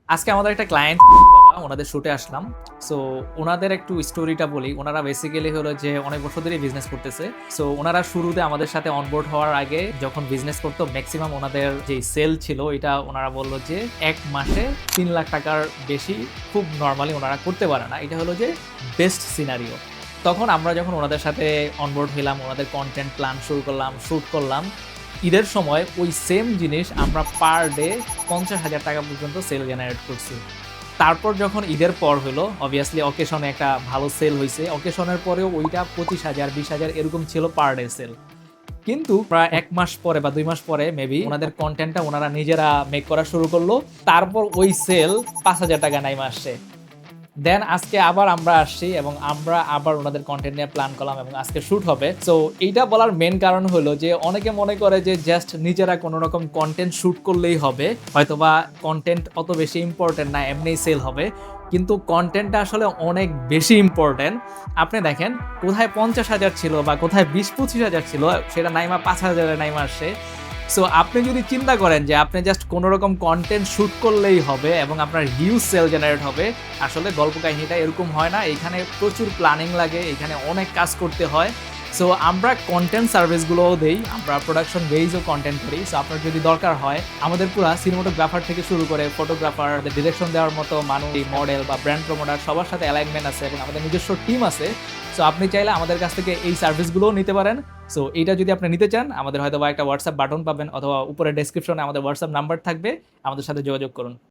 আজকে আমাদের একটা ক্লায়েন্ট বাবা ওনাদের শুটে আসলাম। সো ওনাদের একটু স্টোরিটা বলি। ওনারা বেসিক্যালি হলো যে অনেক বছর ধরেই বিজনেস করতেছে। সো ওনারা শুরুতে আমাদের সাথে অনবোর্ড হওয়ার আগে যখন বিজনেস করতো ম্যাক্সিমাম ওনাদের যে সেল ছিল এটা ওনারা বলল যে ১ মাসে ৩ লাখ টাকার বেশি খুব নরমালি ওনারা করতে পারে না। এটা হলো যে বেস্ট সিনারিও। তখন আমরা যখন ওনাদের সাথে অনবোর্ড হইলাম, ওনাদের কনটেন্ট প্ল্যান শুরু করলাম, শুট করলাম। ঈদের সময় ওই সেম জিনিস আমরা পার ডে ৫০,০০০ টাকা পর্যন্ত সেল জেনারেট করছি। তারপর যখন ঈদের পর হলো অবভিয়াসলি অকেশনে একটা ভালো সেল হইছে। অকেশনের পরেও ওইটা ২৫,০০০, ২০,০০০ এরকম ছিল পার ডে সেল। কিন্তু প্রায় ১ মাস পরে বা ২ মাস পরে মেবি ওনাদের কনটেন্টটা ওনারা নিজেরা মেক করা শুরু করলো। তারপর ওই সেল ৫,০০০ টাকা নাইমা আসছে। দেন আজকে আবার আমরা আসছি এবং আমরা আবার ওনাদের কন্টেন্ট নিয়ে প্ল্যান করলাম এবং আজকে শুট হবে। সো এইটা বলার মেন কারণ হলো যে অনেকে মনে করে যে জাস্ট নিজেরা কোনো রকম কন্টেন্ট শুট করলেই হবে, হয়তোবা কন্টেন্ট অত বেশি ইম্পর্টেন্ট না, এমনিই সেল হবে। কিন্তু কন্টেন্টটা আসলে অনেক বেশি ইম্পর্টেন্ট। আপনি দেখেন কোথায় ৫০,০০০ ছিল বা কোথায় ২০-২৫,০০০ ছিল, সেটা নাইমা ৫,০০০ নাইমা আসছে। সো আপনি যদি চিন্তা করেন যে আপনি জাস্ট কোনো রকম কন্টেন্ট শুট করলেই হবে এবং আপনার হিউজ সেল জেনারেট হবে, আসলে গল্প কাহিনীটা এরকম হয় না। এখানে প্রচুর প্ল্যানিং লাগে, এখানে অনেক কাজ করতে হয়। সো আমরা কন্টেন্ট সার্ভিসগুলোও দেই, আমরা প্রোডাকশন বেইজও কন্টেন্ট করি। সো আপনার যদি দরকার হয়, আমাদের পুরা সিনেমাটোগ্রাফার থেকে শুরু করে ফটোগ্রাফার, ডিরেকশন দেওয়ার মতো মানুষ, মডেল বা ব্র্যান্ড প্রমোটার সবার সাথে অ্যালাইনমেন্ট আছে এবং আমাদের নিজস্ব টিম আছে। সো আপনি চাইলে আমাদের কাছ থেকে এই সার্ভিসগুলোও নিতে পারেন। সো এইটা যদি আপনি নিতে চান, আমাদের হয়তো বা একটা হোয়াটসঅ্যাপ বাটন পাবেন অথবা উপরে ডেসক্রিপশনে আমাদের হোয়াটসঅ্যাপ নাম্বার থাকবে, আমাদের সাথে যোগাযোগ করুন।